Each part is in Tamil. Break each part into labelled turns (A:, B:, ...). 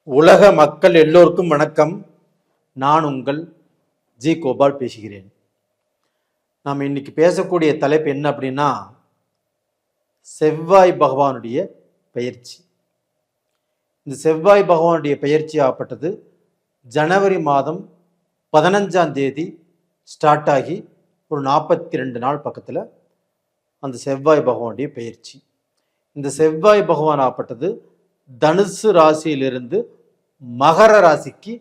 A: உலக மக்கள் எல்லோருக்கும் வணக்கம். நான் உங்கள் ஜி கோபால் பேசுகிறேன். நாம் இன்னைக்கு பேசக்கூடிய தலைப்பு என்ன அப்படின்னா, செவ்வாய் பகவானுடைய பெயர்ச்சி. இந்த செவ்வாய் பகவானுடைய பெயர்ச்சி ஆகப்பட்டது ஜனவரி மாதம் 15ஆம் தேதி ஸ்டார்ட் ஆகி ஒரு 42 நாள் பக்கத்தில் அந்த செவ்வாய் பகவானுடைய பெயர்ச்சி. இந்த செவ்வாய் பகவான் ஆகப்பட்டது தனுசு ராசியிலிருந்து மகர ராசிக்கு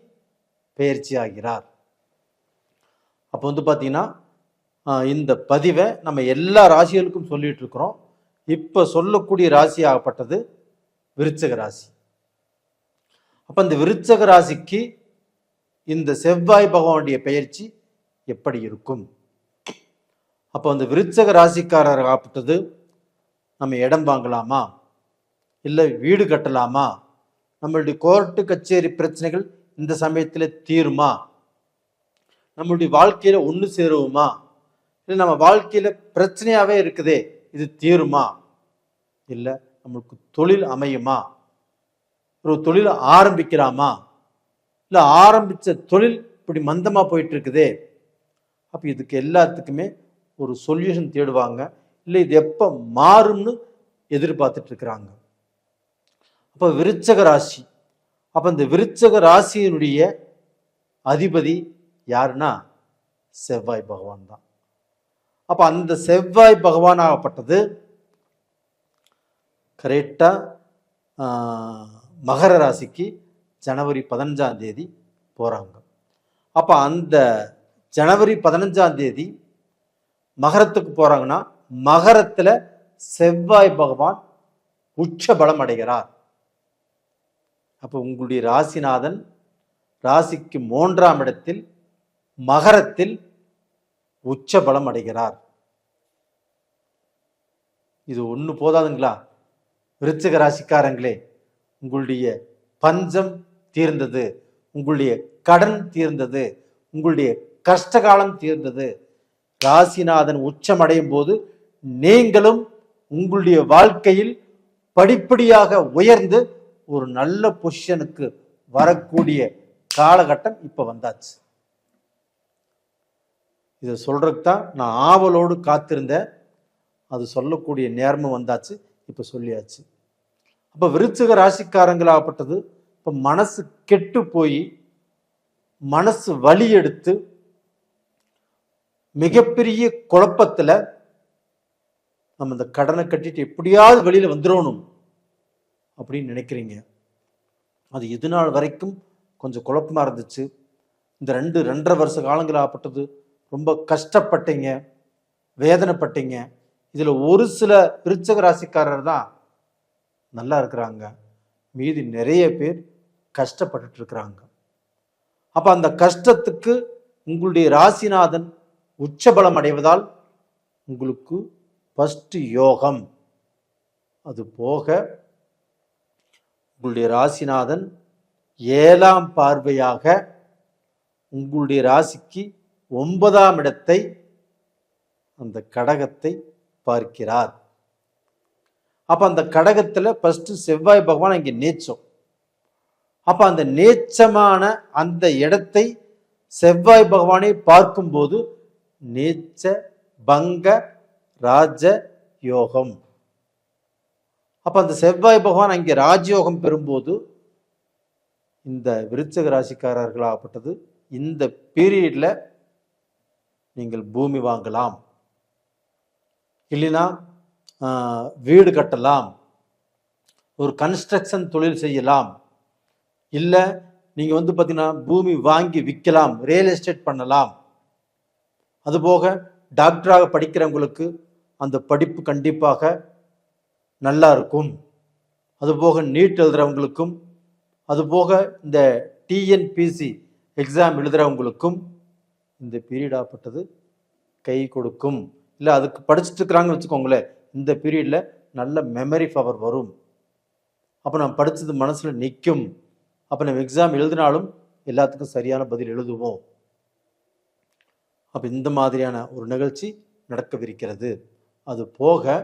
A: பெயர்ச்சி ஆகிறார். அப்போ பார்த்தீங்கன்னா இந்த பதிவை நம்ம எல்லா ராசிகளுக்கும் சொல்லிட்டு இருக்கிறோம். இப்போ சொல்லக்கூடிய ராசி ஆகப்பட்டது விருச்சக ராசி. அப்போ இந்த விருச்சக ராசிக்கு இந்த செவ்வாய் பகவானுடைய பெயர்ச்சி எப்படி இருக்கும்? அப்போ அந்த விருச்சக ராசிக்காரர் ஆகப்பட்டது நம்ம இடம் வாங்கலாமா, இல்லை வீடு கட்டலாமா, நம்மளுடைய கோர்ட்டு கச்சேரி பிரச்சனைகள் இந்த சமயத்தில் தீருமா, நம்மளுடைய வாழ்க்கையில ஒன்று சேருவோமா, இல்லை நம்ம வாழ்க்கையில பிரச்சனையாவே இருக்குதே இது தீருமா, இல்லை நம்மளுக்கு தொழில் அமையுமா, ஒரு தொழில் ஆரம்பிக்கலாமா, இல்லை ஆரம்பித்த தொழில் இப்படி மந்தமாக போயிட்டு இருக்குதே. அப்போ இதுக்கு எல்லாத்துக்குமே ஒரு சொல்யூஷன் தேடுவாங்க. இல்லை இது எப்போ மாறும்னு எதிர்பார்த்துட்டு இருக்கிறாங்க. அப்போ விருச்சக ராசி. அப்போ இந்த விருச்சக ராசியினுடைய அதிபதி யாருன்னா செவ்வாய் பகவான் தான். அப்போ அந்த செவ்வாய் பகவான் ஆகப்பட்டது கரெக்டா மகர ராசிக்கு ஜனவரி 15ஆம் தேதி போறாங்க. அப்போ அந்த ஜனவரி 15ஆம் தேதி மகரத்துக்கு போறாங்கன்னா மகரத்துல செவ்வாய் பகவான் உச்ச பலம் அடைகிறார். அப்போ உங்களுடைய ராசிநாதன் ராசிக்கு 3ஆம் இடத்தில் மகரத்தில் உச்ச பலம் அடைகிறார். இது ஒண்ணு போதாதுங்களா? விருச்சிக ராசிக்காரங்களே, உங்களுடைய பஞ்சம் தீர்ந்தது, உங்களுடைய கடன் தீர்ந்தது, உங்களுடைய கஷ்டகாலம் தீர்ந்தது. ராசிநாதன் உச்சம் அடையும் போது நீங்களும் உங்களுடைய வாழ்க்கையில் படிப்படியாக உயர்ந்து ஒரு நல்ல பொசிஷனுக்கு வரக்கூடிய காலகட்டம் இப்ப வந்தாச்சு. இதை சொல்றதுக்கு தான் நான் ஆவலோடு காத்திருந்தேன். அது சொல்லக்கூடிய நேரமும் வந்தாச்சு, இப்ப சொல்லியாச்சு. அப்ப விருச்சிக ராசிக்காரங்களாகப்பட்டது இப்ப மனசு கெட்டு போய் மனசு வலி எடுத்து மிகப்பெரிய குழப்பத்துல நம்ம இந்த கடனை கட்டிட்டு எப்படியாவது வெளியில வந்துடணும் அப்படின்னு நினைக்கிறீங்க. அது இது நாள் வரைக்கும் கொஞ்சம் குழப்பமா இருந்துச்சு. இந்த 2.5 வருஷ காலங்கள் ஆகப்பட்டது ரொம்ப கஷ்டப்பட்டீங்க, வேதனைப்பட்டீங்க. இதுல ஒரு சில விருச்சிக ராசிக்காரர் தான் நல்லா இருக்கிறாங்க, மீதி நிறைய பேர் கஷ்டப்பட்டுட்டு இருக்கிறாங்க. அப்ப அந்த கஷ்டத்துக்கு உங்களுடைய ராசிநாதன் உச்சபலம் அடைவதால் உங்களுக்கு ஃபர்ஸ்ட் யோகம். அது போக உங்களுடைய ராசிநாதன் 7ஆம் பார்வையாக உங்களுடைய ராசிக்கு 9ஆம் இடத்தை அந்த கடகத்தை பார்க்கிறார். அப்ப அந்த கடகத்துல ஃபர்ஸ்ட் செவ்வாய் பகவான் இங்க நீச்சம். அப்ப அந்த நீச்சமான அந்த இடத்தை செவ்வாய் பகவானை பார்க்கும்போது நீச்ச பங்க ராஜ யோகம். அப்ப அந்த செவ்வாய் பகவான் அங்கே ராஜயோகம் பெறும்போது இந்த விருச்சிக ராசிக்காரர்களாகப்பட்டது இந்த பீரியட்ல நீங்கள் பூமி வாங்கலாம், இல்லைன்னா வீடு கட்டலாம், ஒரு கன்ஸ்ட்ரக்ஷன் தொழில் செய்யலாம், இல்லை நீங்க பார்த்தீங்கன்னா பூமி வாங்கி விற்கலாம், ரியல் எஸ்டேட் பண்ணலாம். அதுபோக டாக்டராக படிக்கிறவங்களுக்கு அந்த படிப்பு கண்டிப்பாக நல்லா இருக்கும். அதுபோக நீட் எழுதுறவங்களுக்கும், அதுபோக இந்த டிஎன்பிசி எக்ஸாம் எழுதுறவங்களுக்கும் இந்த பீரியட் ஆகப்பட்டது கை கொடுக்கும். இல்லை அதுக்கு படிச்சுட்டு இருக்கிறாங்கன்னு வச்சுக்கோங்களேன், இந்த பீரியட்ல நல்ல மெமரி பவர் வரும். அப்போ நம்ம படித்தது மனசுல நிற்கும். அப்போ நம்ம எக்ஸாம் எழுதினாலும் எல்லாத்துக்கும் சரியான பதில் எழுதுவோம். அப்போ இந்த மாதிரியான ஒரு நிகழ்ச்சி நடக்கவிருக்கிறது. அது போக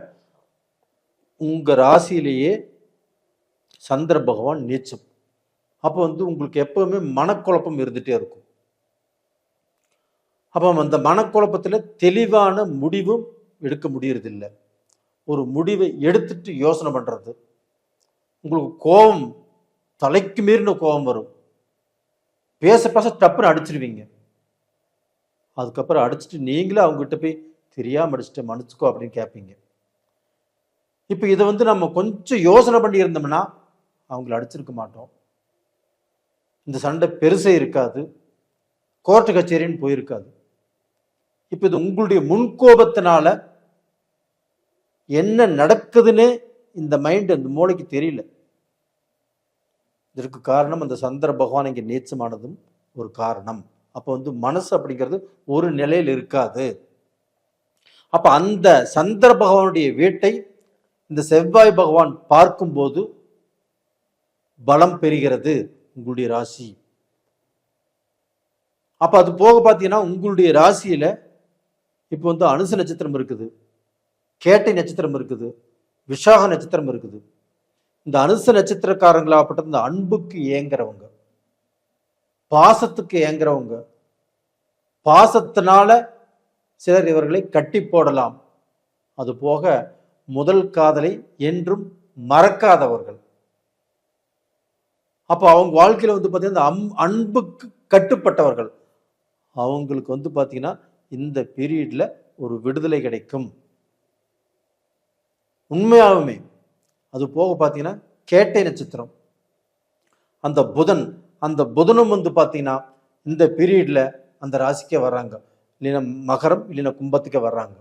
A: உங்க ராசியிலேயே சந்திர பகவான் நீச்சம். அப்போ வந்து உங்களுக்கு எப்பவுமே மனக்குழப்பம் இருந்துகிட்டே இருக்கும். அப்போ அந்த மனக்குழப்பத்தில் தெளிவான முடிவும் எடுக்க முடியறதில்லை. ஒரு முடிவை எடுத்துட்டு யோசனை பண்ணுறது. உங்களுக்கு கோபம், தலைக்கு மீறின கோபம் வரும். பேச பேச டப்புன்னு அடிச்சிருவீங்க. அதுக்கப்புறம் அடிச்சுட்டு நீங்களே அவங்ககிட்ட போய் தெரியாமல் அடிச்சுட்டு மன்னிச்சுக்கோ அப்படின்னு கேட்பீங்க. இப்போ இதை வந்து நம்ம கொஞ்சம் யோசனை பண்ணி இருந்தோம்னா அவங்கள அடிச்சிருக்க மாட்டோம். இந்த சண்டை பெருசே இருக்காது, கோர்ட்டு கச்சேரின்னு போயிருக்காது. இப்போ இது உங்களுடைய முன்கோபத்தினால என்ன நடக்குதுன்னு இந்த மைண்ட், அந்த மூளைக்கு தெரியல. இதற்கு காரணம் அந்த சந்திர பகவான் இங்கே நீச்சமானதும் ஒரு காரணம். அப்போ வந்து மனசு அப்படிங்கிறது ஒரு நிலையில் இருக்காது. அப்ப அந்த சந்திர பகவானுடைய வீட்டை இந்த செவ்வாய் பகவான் பார்க்கும்போது பலம் பெறுகிறது உங்களுடைய ராசி. அப்ப அது போக பார்த்தீங்கன்னா உங்களுடைய ராசியில இப்போ வந்து அனுச நட்சத்திரம் இருக்குது, கேட்டை நட்சத்திரம் இருக்குது, விஷாக நட்சத்திரம் இருக்குது. இந்த அனுச நட்சத்திரக்காரங்களாகப்பட்ட இந்த அன்புக்கு ஏங்குறவங்க, பாசத்துக்கு ஏங்குறவங்க, பாசத்தினால சிலர் இவர்களை கட்டி போடலாம். அது போக முதல் காதலை என்றும் மறக்காதவர்கள். அப்போ அவங்க வாழ்க்கையில வந்து பார்த்தீங்கன்னா அன்புக்கு கட்டுப்பட்டவர்கள். அவங்களுக்கு வந்து பார்த்தீங்கன்னா இந்த பீரியட்ல ஒரு விடுதலை கிடைக்கும் உண்மையாலுமே. அது போக பார்த்தீங்கன்னா கேட்டை நட்சத்திரம், அந்த புதனும் வந்து பார்த்தீங்கன்னா இந்த பீரியட்ல அந்த ராசிக்கே வர்றாங்க, இல்லைன்னா மகரம் இல்லைன்னா கும்பத்துக்கே வர்றாங்க.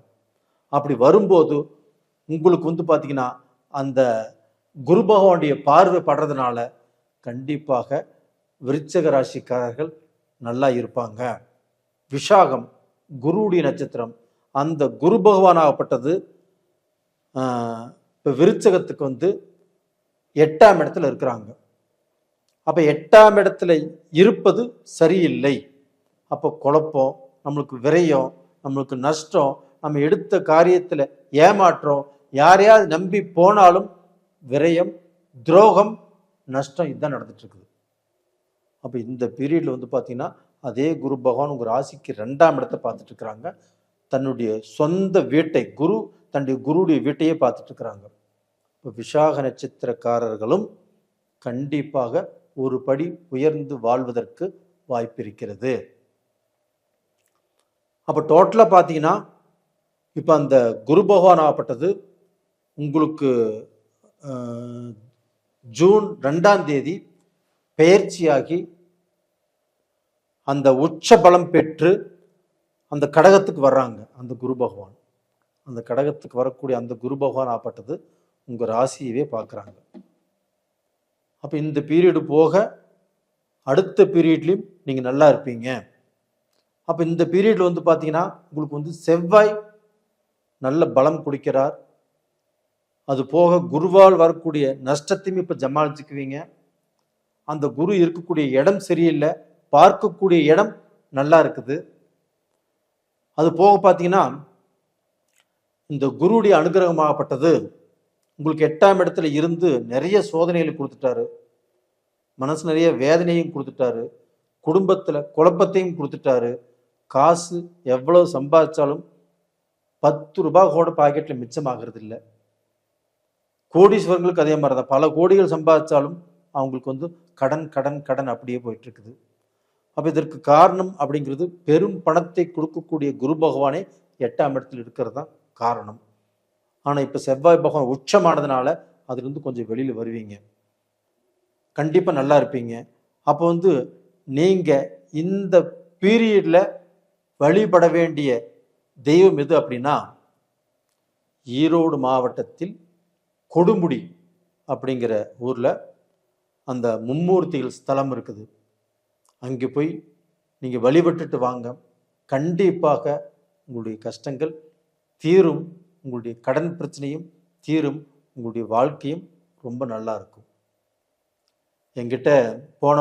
A: அப்படி வரும்போது உங்களுக்கு வந்து பார்த்தீங்கன்னா அந்த குரு பகவானுடைய பார்வை படுறதுனால கண்டிப்பாக விருச்சக ராசிக்காரர்கள் நல்லா இருப்பாங்க. விஷாகம் குருவுடைய நட்சத்திரம், அந்த குரு பகவான் ஆகப்பட்டது இப்போ விருச்சகத்துக்கு வந்து 8ஆம் இடத்துல இருக்கிறாங்க. அப்போ 8ஆம் இடத்துல இருப்பது சரியில்லை. அப்போ குழப்பம், நம்மளுக்கு விரயம், நம்மளுக்கு நஷ்டம், நம்ம எடுத்த காரியத்தில் ஏமாற்றம், யாரையாவது நம்பி போனாலும் விரயம், துரோகம், நஷ்டம், இதுதான் நடந்துட்டு இருக்குது. அப்போ இந்த பீரியட்ல வந்து பார்த்தீங்கன்னா அதே குரு பகவான் உங்கள் ராசிக்கு 2ஆம் இடத்தை பார்த்துட்டு இருக்கிறாங்க. தன்னுடைய சொந்த வீட்டை தன்னுடைய குருடைய வீட்டையே பார்த்துட்டு இருக்கிறாங்க. இப்போ விஷாக நட்சத்திரக்காரர்களும் கண்டிப்பாக ஒரு படி உயர்ந்து வாழ்வதற்கு வாய்ப்பு இருக்கிறது. அப்போ டோட்டலாக பார்த்தீங்கன்னா இப்போ அந்த குரு பகவான் ஆகப்பட்டது உங்களுக்கு ஜூன் 2ஆம் தேதி பெயர்ச்சியாகி அந்த உச்ச பலம் பெற்று அந்த கடகத்துக்கு வர்றாங்க. அந்த குரு பகவான், அந்த கடகத்துக்கு வரக்கூடிய அந்த குரு பகவான் ஆகப்பட்டது உங்கள் ராசியவே பார்க்குறாங்க. அப்போ இந்த பீரியடு போக அடுத்த பீரியட்லையும் நீங்கள் நல்லா இருப்பீங்க. அப்போ இந்த பீரியட்ல வந்து பார்த்தீங்கன்னா உங்களுக்கு வந்து செவ்வாய் நல்ல பலம் கொடுக்கிறார். அது போக குருவால் வரக்கூடிய நஷ்டத்தையும் இப்போ ஜமாளிச்சுக்குவீங்க. அந்த குரு இருக்கக்கூடிய இடம் சரியில்லை, பார்க்கக்கூடிய இடம் நல்லா இருக்குது. அது போக பார்த்தீங்கன்னா இந்த குருவுடைய அனுகிரகமாகப்பட்டது உங்களுக்கு 8ஆம் இடத்துல இருந்து நிறைய சோதனைகளை கொடுத்துட்டாரு, மனசு நிறைய வேதனையும் கொடுத்துட்டாரு, குடும்பத்தில் குழப்பத்தையும் கொடுத்துட்டாரு. காசு எவ்வளவு சம்பாதிச்சாலும் 10 ரூபாய் கூட பாக்கெட்டில் மிச்சமாகிறது இல்லை. கோடீஸ்வரங்களுக்கு அதே மாதிரி தான், பல கோடிகள் சம்பாதிச்சாலும் அவங்களுக்கு வந்து கடன் கடன் கடன் அப்படியே போயிட்டு இருக்குது. அப்போ இதற்கு காரணம் அப்படிங்கிறது பெரும் பணத்தை கொடுக்கக்கூடிய குரு பகவானே 8ஆம் இடத்தில் இருக்கிறது தான் காரணம். ஆனால் இப்போ செவ்வாய் பகவான் உச்சமானதுனால அதுலேருந்து கொஞ்சம் வெளியில் வருவீங்க, கண்டிப்பாக நல்லா இருப்பீங்க. அப்போ வந்து நீங்கள் இந்த பீரியடில் வழிபட வேண்டிய தெய்வம் எது அப்படின்னா, ஈரோடு மாவட்டத்தில் கொடுமுடி அப்படிங்கிற ஊரில் அந்த மும்மூர்த்திகள் ஸ்தலம் இருக்குது. அங்கே போய் நீங்கள் வழிபட்டுட்டு வாங்க, கண்டிப்பாக உங்களுடைய கஷ்டங்கள் தீரும், உங்களுடைய கடன் பிரச்சனையும் தீரும், உங்களுடைய வாழ்க்கையும் ரொம்ப நல்லா இருக்கும். என்கிட்ட போன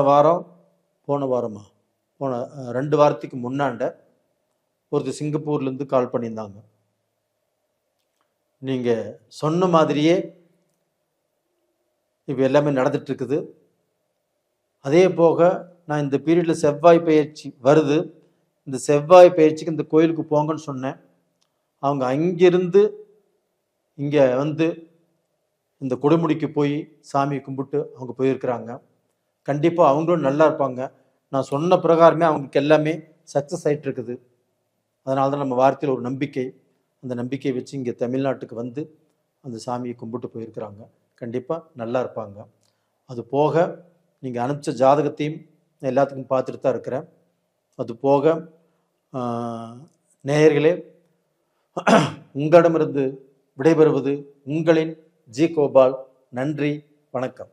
A: 2 வாரத்துக்கு முன்னாண்ட ஒருத்தர் சிங்கப்பூர்லேருந்து கால் பண்ணியிருந்தாங்க. நீங்கள் சொன்ன மாதிரியே இப்போ எல்லாமே நடந்துட்டு இருக்குது. அதே போக நான் இந்த பீரியடில் செவ்வாய் பயிற்சி வருது, இந்த செவ்வாய் பயிற்சிக்கு இந்த கோயிலுக்கு போங்கன்னு சொன்னேன். அவங்க அங்கிருந்து இங்கே வந்து இந்த கொடுமுடிக்கு போய் சாமி கும்பிட்டு அவங்க போயிருக்கிறாங்க. கண்டிப்பாக அவங்களும் நல்லா இருப்பாங்க. நான் சொன்ன பிரகாரமே அவங்களுக்கு எல்லாமே சக்ஸஸ் ஆகிட்டு இருக்குது. அதனால தான் நம்ம வார்த்தையில் ஒரு நம்பிக்கை, அந்த நம்பிக்கையை வச்சு இங்கே தமிழ்நாட்டுக்கு வந்து அந்த சாமியை கும்பிட்டு போயிருக்கிறாங்க. கண்டிப்பாக நல்லா இருப்பாங்க. அது போக நீங்கள் அனுப்பிச்ச ஜாதகத்தையும் நான் எல்லாத்துக்கும் பார்த்துட்டு தான் இருக்கிறேன். அது போக நேயர்களே, உங்களிடமிருந்து விடைபெறுவது உங்களின் ஜி கோபால். நன்றி, வணக்கம்.